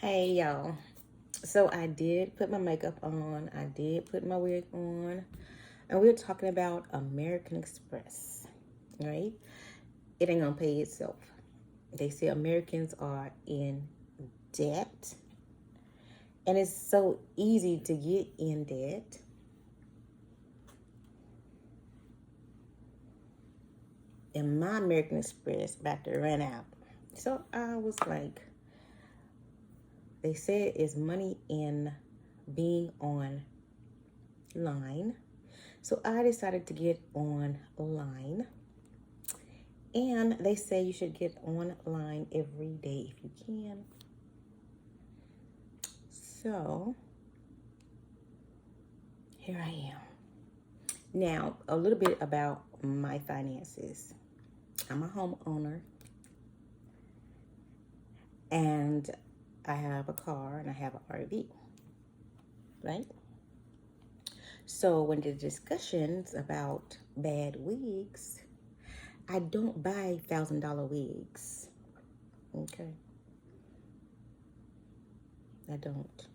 Hey y'all. So I did put my makeup on. I did put my wig on. And we're talking about American Express, right? It ain't gonna pay itself. They say Americans are in debt. And it's so easy to get in debt. And my American Express about to run out. So I was like, they said it's money in being online. So I decided to get online. And they say you should get online every day if you can. So here I am. Now, a little bit about my finances. I'm a homeowner and I have a car and I have an RV, right? So when the discussions about bad wigs, I don't buy $1,000 wigs. Okay. I don't.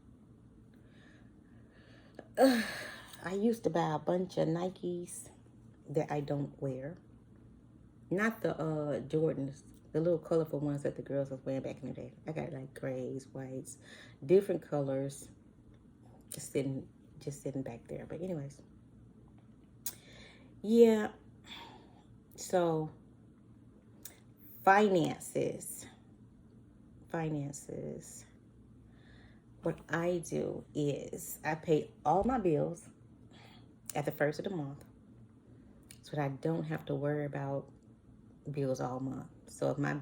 I used to buy a bunch of Nikes that I don't wear. Not the Jordans, the little colorful ones that the girls was wearing back in the day. I got like grays, whites, different colors, just sitting back there. But anyways, yeah. So finances, finances. What I do is I pay all my bills at the first of the month, so that I don't have to worry about bills all month. So if my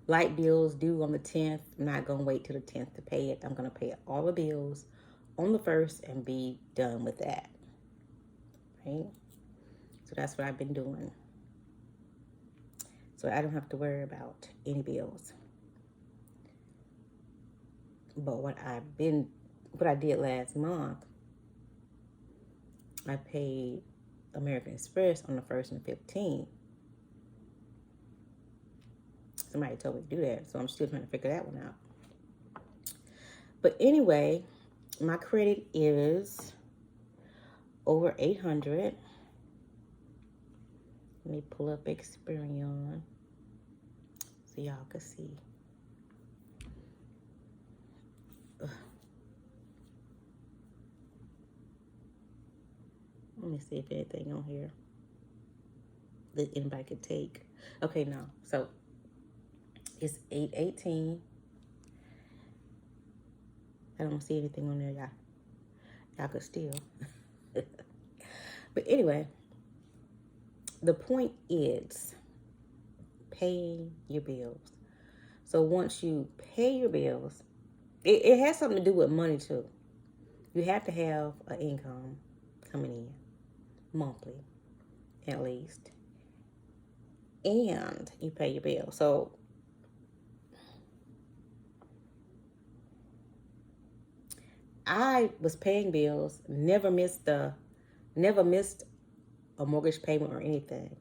light bills due on the 10th, I'm not going to wait till the 10th to pay it. I'm going to pay all the bills on the 1st and be done with that. Right? So that's what I've been doing. So I don't have to worry about any bills. But what I did last month, I paid American Express on the 1st and 15th. Somebody told me to do that, so I'm still trying to figure that one out. But anyway, my credit is over 800. Let me pull up Experian so y'all can see. Ugh. Let me see if anything on here that anybody could take. Okay, no. So it's 818. I don't see anything on there, y'all. Y'all could steal. But anyway, the point is paying your bills. So once you pay your bills, it has something to do with money too. You have to have an income coming in monthly, at least. And you pay your bill. So I was paying bills, never missed a mortgage payment or anything.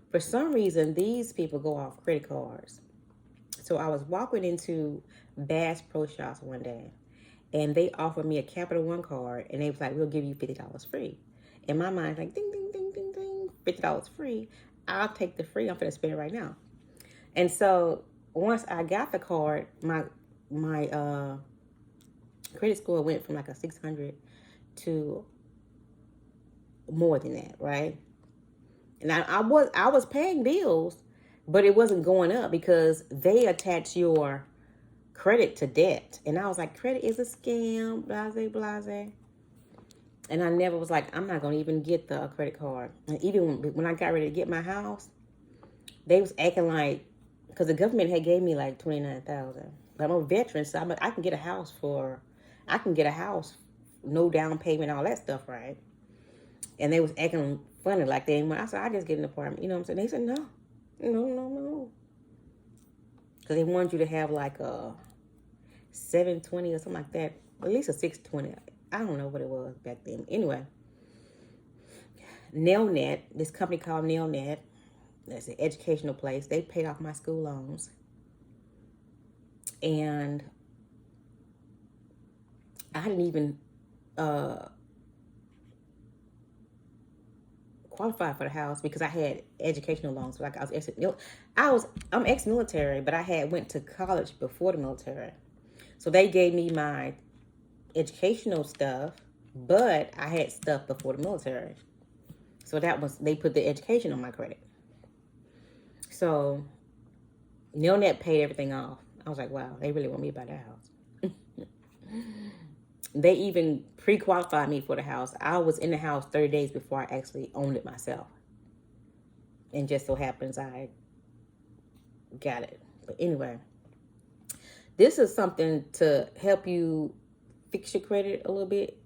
For some reason, these people go off credit cards. So I was walking into Bass Pro Shops one day, and they offered me a Capital One card, and they was like, "We'll give you $50 free." In my mind, like, ding, ding, ding, ding, ding, $50 free. I'll take the free. I'm gonna spend it right now. And so once I got the card, my credit score went from like a 600 to more than that, right? And I was paying bills, but it wasn't going up because they attach your credit to debt. And I was like, credit is a scam, blase, blase. And I never was like, I'm not going to even get the credit card. And even when I got ready to get my house, they was acting like, because the government had gave me like 29,000. I'm a veteran, so I can get a house no down payment, all that stuff, right? And they was acting funny like they didn't want. I said, I just get an apartment. You know what I'm saying? They said, no, no, no, no. Because they wanted you to have like a 720 or something like that. At least a 620. I don't know what it was back then. Anyway, Nelnet, this company called Nelnet, that's an educational place. They paid off my school loans. And I didn't even qualify for the house because I had educational loans. Like I'm ex-military, but I had went to college before the military. So they gave me my educational stuff, but I had stuff before the military. So they put the education on my credit. So Nelnet paid everything off. I was like, wow, they really want me to buy that house. They even pre-qualified me for the house. I was in the house 30 days before I actually owned it myself. And just so happens I got it. But anyway, this is something to help you fix your credit a little bit.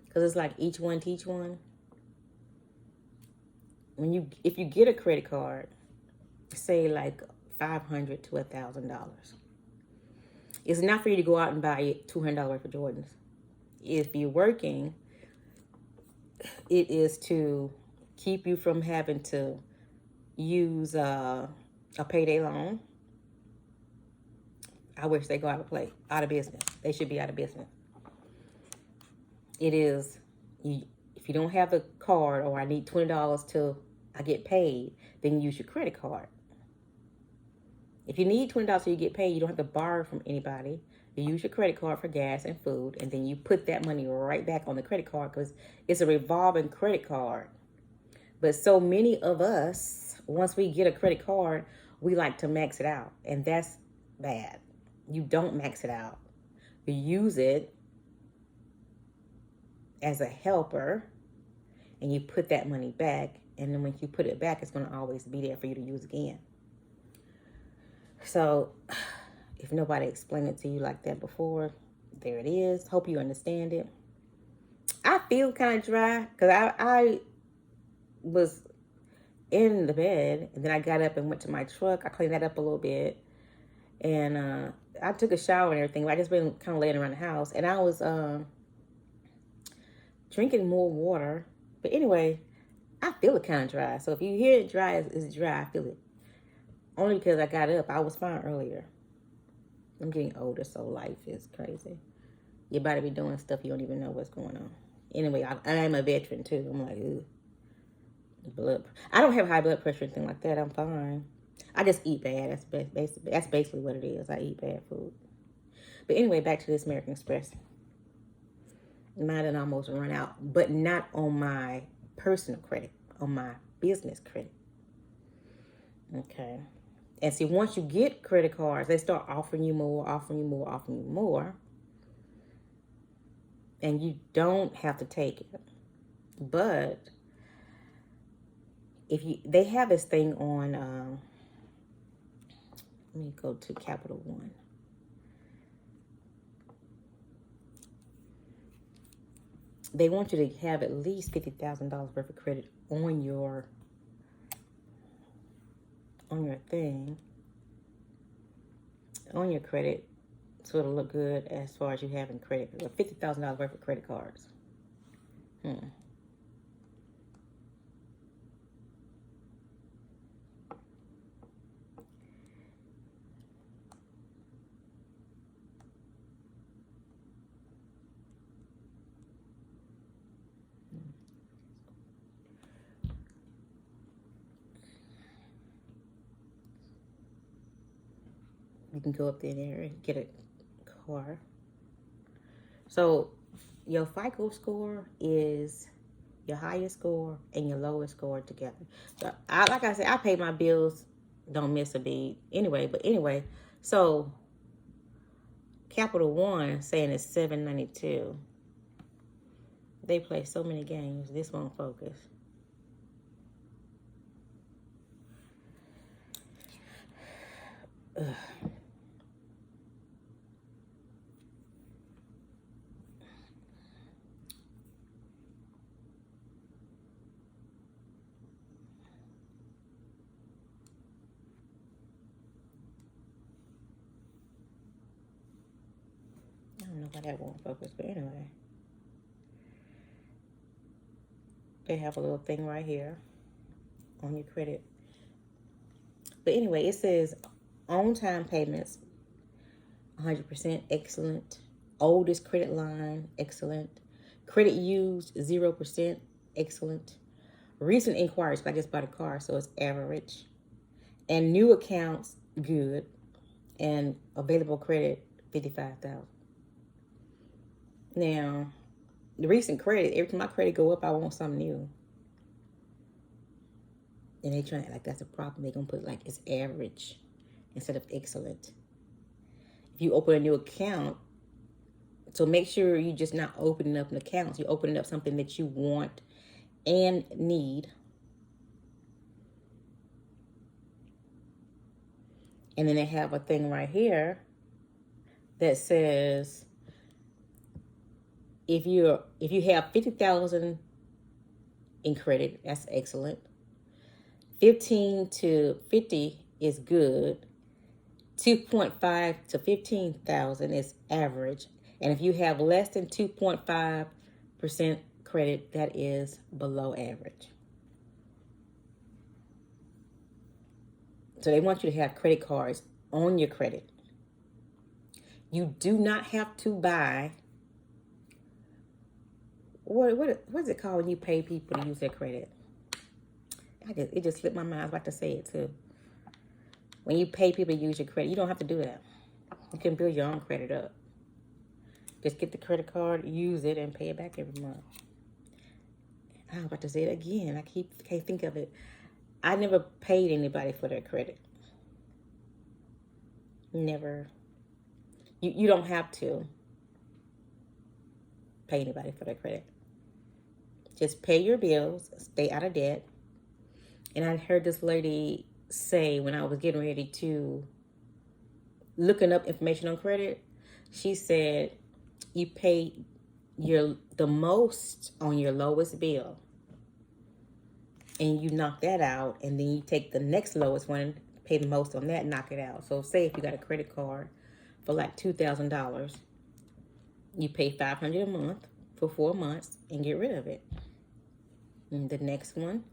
Because it's like each one teach one. If you get a credit card, say like $500 to $1,000, it's not for you to go out and buy $200 worth of Jordans. If you're working, it is to keep you from having to use a payday loan. I wish they go out of business. They should be out of business. It is, if you don't have a card or I need $20 till I get paid, then use your credit card. If you need $20 till you get paid, you don't have to borrow from anybody. You use your credit card for gas and food, and then you put that money right back on the credit card because it's a revolving credit card. But so many of us, once we get a credit card, we like to max it out, and that's bad. You don't max it out. You use it as a helper, and you put that money back, and then when you put it back, it's going to always be there for you to use again. So if nobody explained it to you like that before, there it is. Hope you understand it. I feel kind of dry because I was in the bed, and then I got up and went to my truck. I cleaned that up a little bit, and I took a shower and everything. But I just been kind of laying around the house, and I was drinking more water. But anyway, I feel it kind of dry. So if you hear it dry, it's dry. I feel it. Only because I got up. I was fine earlier. I'm getting older, so life is crazy. You better be doing stuff you don't even know what's going on. Anyway, I am a veteran too. I'm like, ugh. I don't have high blood pressure or anything like that. I'm fine. I just eat bad. That's basically what it is. I eat bad food. But anyway, back to this American Express. Mine had almost run out, but not on my personal credit, on my business credit. Okay. And see, once you get credit cards, they start offering you more. And you don't have to take it. But they have this thing on, let me go to Capital One. They want you to have at least $50,000 worth of credit on your thing, on your credit, so it'll look good as far as you having credit. $50,000 worth of credit cards. You can go up there and get a car. So your FICO score is your highest score and your lowest score together. So like I said, I pay my bills, don't miss a beat. Anyway, so Capital One saying it's $792. They play so many games. This won't focus. Ugh. I don't know why that won't focus, but anyway. They have a little thing right here on your credit. But anyway, it says on-time payments, 100% excellent. oldest credit line, excellent. Credit used, 0%, excellent. Recent inquiries, I just bought a car, so it's average. And new accounts, good. And available credit, 55,000. Now, the recent credit, every time my credit go up, I want something new. And they trying like that's a problem. They're gonna put like it's average instead of excellent. If you open a new account, so make sure you're just not opening up an account. You're opening up something that you want and need. And then they have a thing right here that says if you have 50,000 in credit, that's excellent. 15 to 50 is good. 2.5 to 15,000 is average. And if you have less than 2.5% credit, that is below average. So they want you to have credit cards on your credit. You do not have to buy. What is it called when you pay people to use their credit? It just slipped my mind. I was about to say it too. When you pay people to use your credit, you don't have to do that. You can build your own credit up. Just get the credit card, use it, and pay it back every month. I was about to say it again. I can't think of it. I never paid anybody for their credit. Never. You don't have to pay anybody for their credit. Just pay your bills, stay out of debt. And I heard this lady say when I was getting ready to looking up information on credit, she said you pay the most on your lowest bill, and you knock that out, and then you take the next lowest one, pay the most on that, knock it out. So say if you got a credit card for like $2,000, you pay $500 a month for 4 months and get rid of it. And the next one,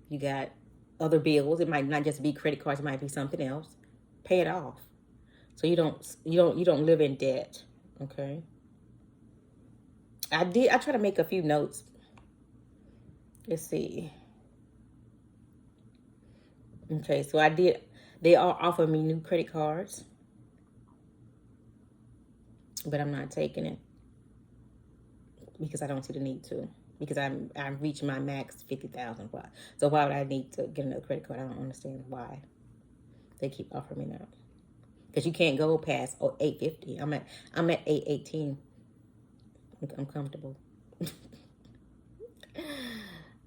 you got other bills. It might not just be credit cards. It might be something else. Pay it off, so you don't live in debt. Okay. I try to make a few notes. Let's see. Okay, so I did. They are offering me new credit cards, but I'm not taking it because I don't see the need to. Because I'm reached my max 50,000. Why? So why would I need to get another credit card? I don't understand why they keep offering me that. Because you can't go past 850. I'm at 818. I'm comfortable.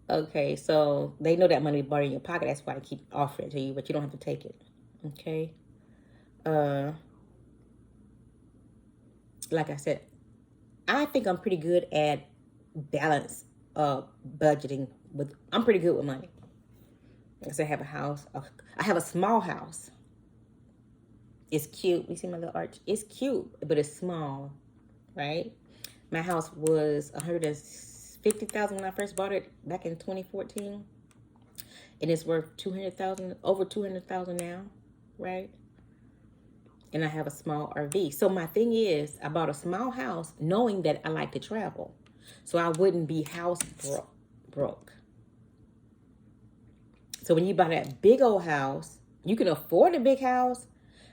Okay, so they know that money is brought in your pocket. That's why they keep offering it to you, but you don't have to take it. Okay. Like I said, I think I'm pretty good at balance budgeting. I'm pretty good with money. Because I have a house. I have a small house. It's cute. You see my little arch? It's cute, but it's small, right? My house was $150,000 when I first bought it back in 2014, and it's worth over $200,000 now, right? And I have a small RV. So my thing is, I bought a small house knowing that I like to travel, so I wouldn't be house broke. So when you buy that big old house, you can afford a big house,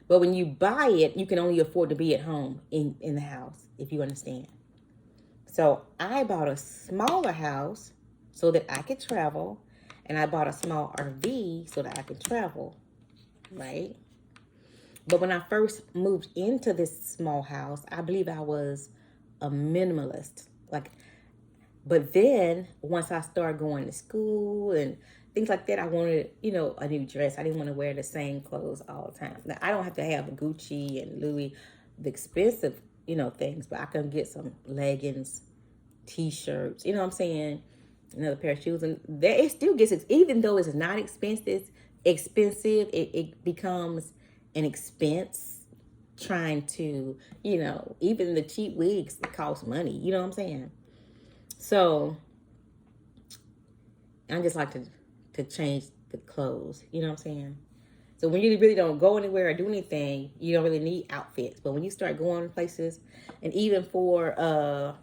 but when you buy it, you can only afford to be at home in the house, if you understand. So I bought a smaller house so that I could travel, and I bought a small RV so that I could travel, right? But when I first moved into this small house, I believe I was a minimalist. But then once I started going to school and things like that, I wanted, a new dress. I didn't want to wear the same clothes all the time. Now, I don't have to have Gucci and Louis, the expensive, things, but I can get some leggings, t-shirts, you know what I'm saying? Another pair of shoes. And it still gets, even though it's not expensive, it becomes an expense trying to, even the cheap wigs cost money. You know what I'm saying? So I just like to change the clothes. You know what I'm saying? So when you really don't go anywhere or do anything, you don't really need outfits. But when you start going places, and even for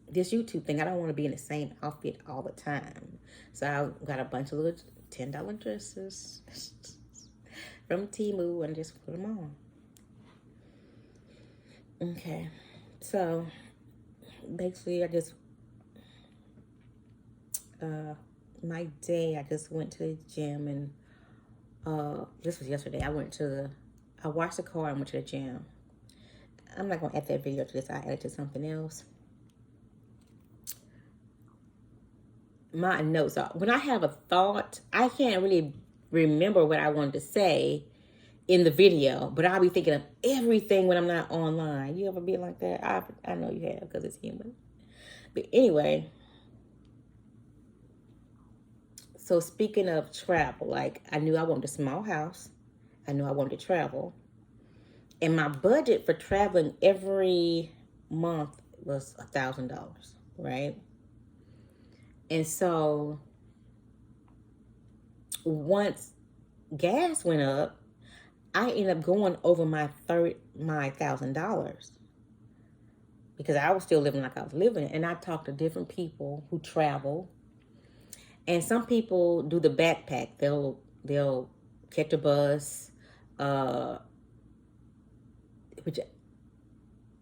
this YouTube thing, I don't want to be in the same outfit all the time. So I got a bunch of little $10 dresses from Temu and just put them on. Okay, so basically I just my day, I just went to the gym, and this was yesterday. I washed the car and went to the gym. I'm not gonna add that video to this. I added to something else. My notes are, when I have a thought, I can't really remember what I wanted to say in the video, but I'll be thinking of everything when I'm not online. You ever be like that? I know you have, because it's human. But anyway, so speaking of travel, like, I knew I wanted a small house. I knew I wanted to travel. And my budget for traveling every month was $1,000, right? And so once gas went up, I ended up going over my $1,000 because I was still living like I was living. And I talked to different people who travel, and some people do the backpack. They'll catch a bus, which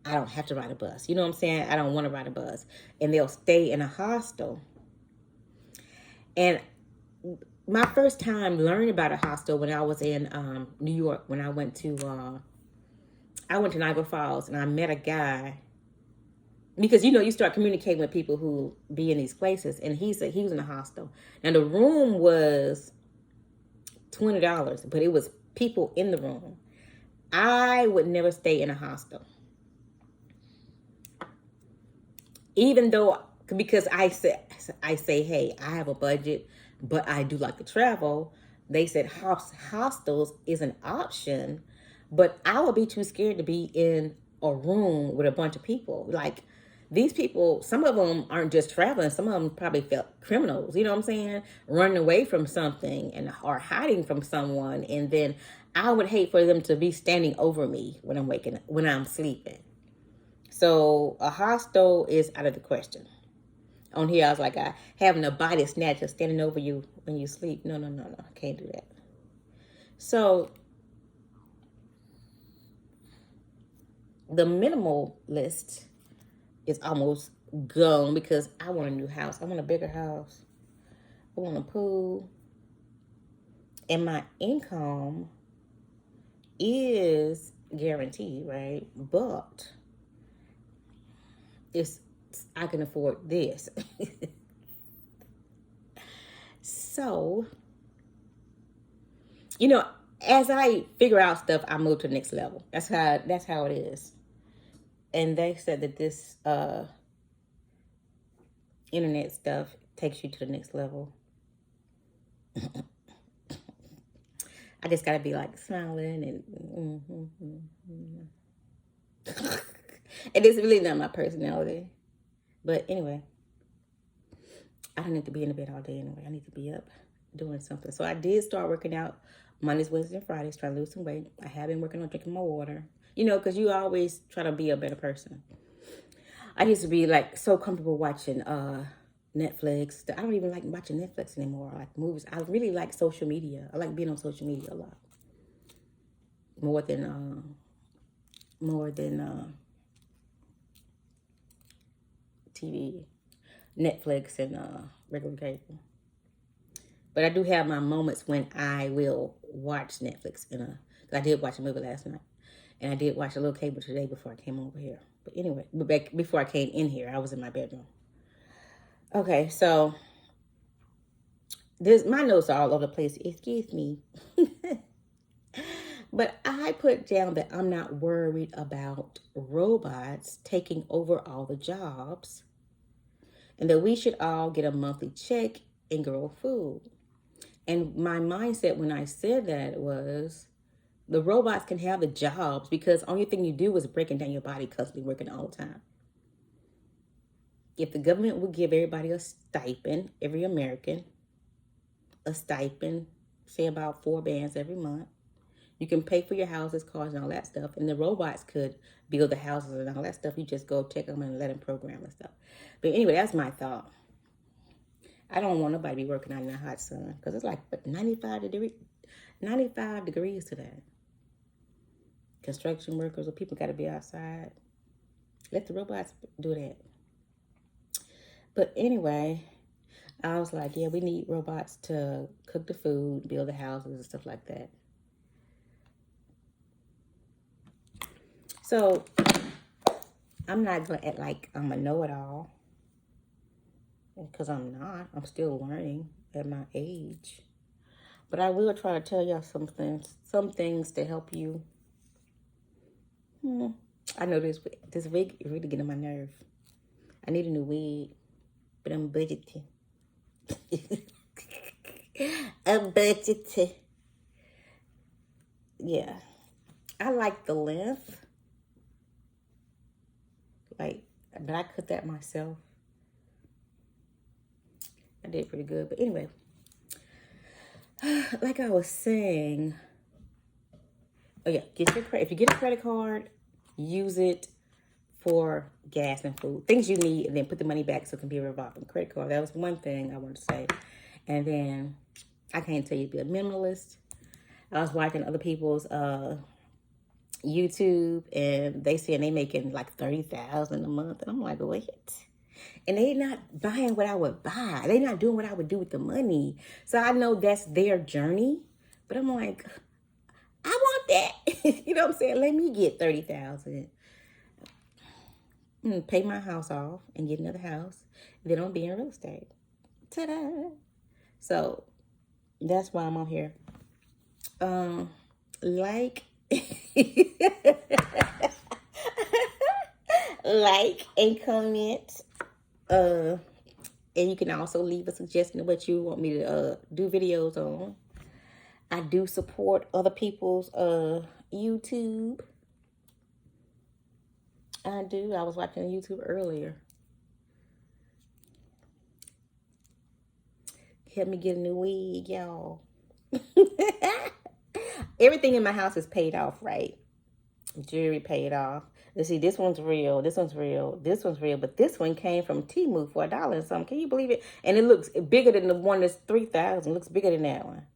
I don't have to ride a bus. You know what I'm saying? I don't want to ride a bus, and they'll stay in a hostel. And my first time learning about a hostel when I was in New York, when I went to Niagara Falls, and I met a guy, because you start communicating with people who be in these places, and he said he was in a hostel. Now the room was $20, but it was people in the room. I would never stay in a hostel, even though, because I say, hey, I have a budget, but I do like to travel. They said hostels is an option, but I would be too scared to be in a room with a bunch of people. Like, these people, some of them aren't just traveling. Some of them probably felt criminals, you know what I'm saying? Running away from something or hiding from someone. And then I would hate for them to be standing over me when I'm sleeping. So a hostel is out of the question. On here, I was like, having a body snatcher standing over you when you sleep. No, I can't do that. So the minimal list is almost gone because I want a new house. I want a bigger house. I want a pool. And my income is guaranteed, right? But I can afford this. So, as I figure out stuff, I move to the next level. That's how it is. And they said that this internet stuff takes you to the next level. I just gotta be like smiling and and it's really not my personality. But anyway, I don't need to be in the bed all day anyway. I need to be up doing something. So I did start working out Mondays, Wednesdays, and Fridays, trying to lose some weight. I have been working on drinking more water. Because you always try to be a better person. I used to be like so comfortable watching Netflix. I don't even like watching Netflix anymore. I like movies. I really like social media. I like being on social media a lot. More than TV, Netflix, and regular cable. But I do have my moments when I will watch Netflix. I did watch a movie last night. And I did watch a little cable today before I came over here. But anyway, before I came in here, I was in my bedroom. Okay, so my notes are all over the place. Excuse me. But I put down that I'm not worried about robots taking over all the jobs, and that we should all get a monthly check and grow food. And my mindset when I said that was, the robots can have the jobs because only thing you do is breaking down your body, constantly working all the time. If the government would give everybody a stipend, every American, a stipend, say about $4 bands every month, You can pay for your houses, cars, and all that stuff. And the robots could build the houses and all that stuff. You just go check them and let them program and stuff. But anyway, that's my thought. I don't want nobody to be working out in the hot sun because it's like 95 degrees today. Construction workers or people got to be outside. Let the robots do that. But anyway, I was like, yeah, we need robots to cook the food, build the houses and stuff like that. So I'm not going to act like I'm a know-it-all. Because I'm not. I'm still learning at my age. But I will try to tell y'all some things to help you. I know this wig is really getting on my nerve. I need a new wig, but I'm budgeting. I'm budgeting. Yeah. I like the length. But I cut that myself. I did pretty good. But anyway, like I was saying, oh yeah, if you get a credit card, use it for gas and food, things you need, and then put the money back so it can be a revolving credit card. That was one thing I wanted to say. And then I can't tell you to be a minimalist. I was watching other people's YouTube, and they saying they making like $30,000 a month, and I'm like, what? And they not buying what I would buy. They not doing what I would do with the money. So I know that's their journey, but I'm like, I want that. You know what I'm saying? Let me get $30,000. Pay my house off and get another house. Then I'll be in real estate. Ta-da! So that's why I'm on here. Like and comment. And you can also leave a suggestion of what you want me to do videos on. I do support other people's YouTube. I do. I was watching YouTube earlier. Help me get a new wig, y'all. Everything in my house is paid off, right? Jewelry paid off. Let's see, this one's real. This one's real. This one's real. But this one came from Temu for $1 and something. Can you believe it? And it looks bigger than the one that's $3,000. It looks bigger than that one.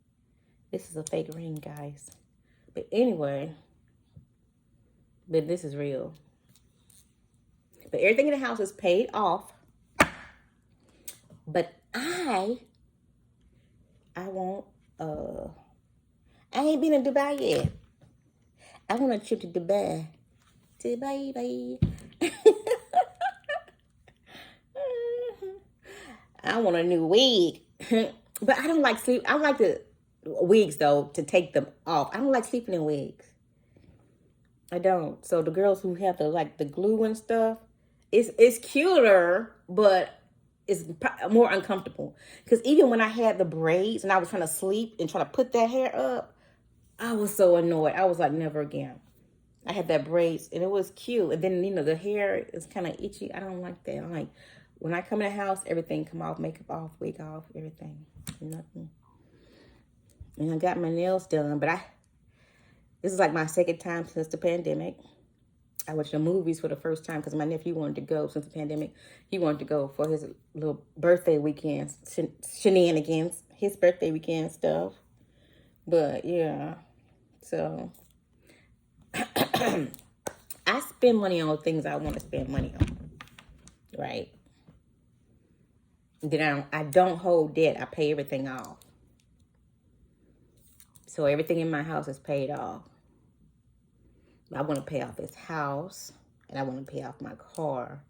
This is a fake ring, guys. But anyway, but this is real. But everything in the house is paid off. But I want, I ain't been in Dubai yet. I want a trip to Dubai. Dubai. I want a new wig. But I don't like sleep. I like the wigs, though, to take them off. I don't like sleeping in wigs. I don't. So the girls who have the glue and stuff, it's cuter, but it's more uncomfortable. Because even when I had the braids and I was trying to sleep and trying to put that hair up, I was so annoyed. I was like, never again. I had that braids and it was cute. And then, the hair is kind of itchy. I don't like that. I'm like, when I come in the house, everything come off, makeup off, wig off, everything. Nothing. And I got my nails done, but this is like my second time since the pandemic. I watched the movies for the first time because my nephew wanted to go since the pandemic. He wanted to go for his little birthday weekend shenanigans, his birthday weekend stuff. But yeah, so I spend money on things I want to spend money on, right? Then I don't hold debt. I pay everything off. So everything in my house is paid off. I want to pay off this house, and I want to pay off my car.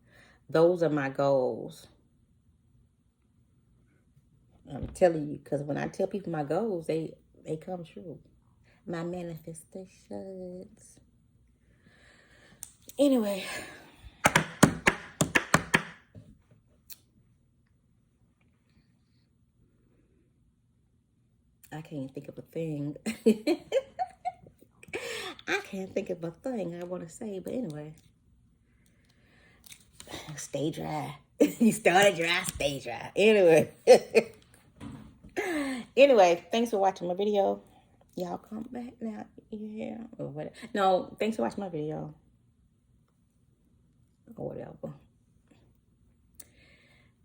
Those are my goals. I'm telling you, because when I tell people my goals, they come true. My manifestations. Anyway. I can't think of a thing. I can't think of a thing I want to say, but anyway. Stay dry. You started dry, stay dry. Anyway. Anyway, thanks for watching my video. Y'all come back now. Yeah. Or whatever. No, thanks for watching my video. Or whatever.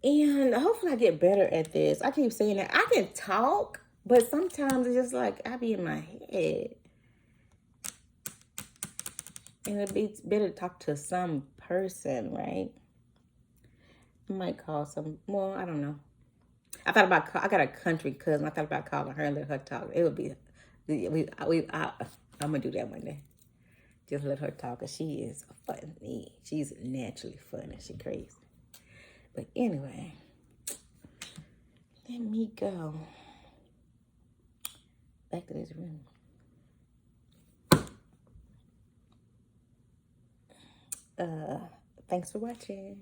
And hopefully I get better at this. I keep saying that. I can talk, but sometimes it's just like I be in my head. And it'd be better to talk to some person, right? I might call some, well, I don't know. I got a country cousin. I thought about calling her and let her talk. It would be, I'm going to do that one day. Just let her talk, because she is funny. She's naturally funny. She crazy. But anyway, let me go back to this room. Thanks for watching.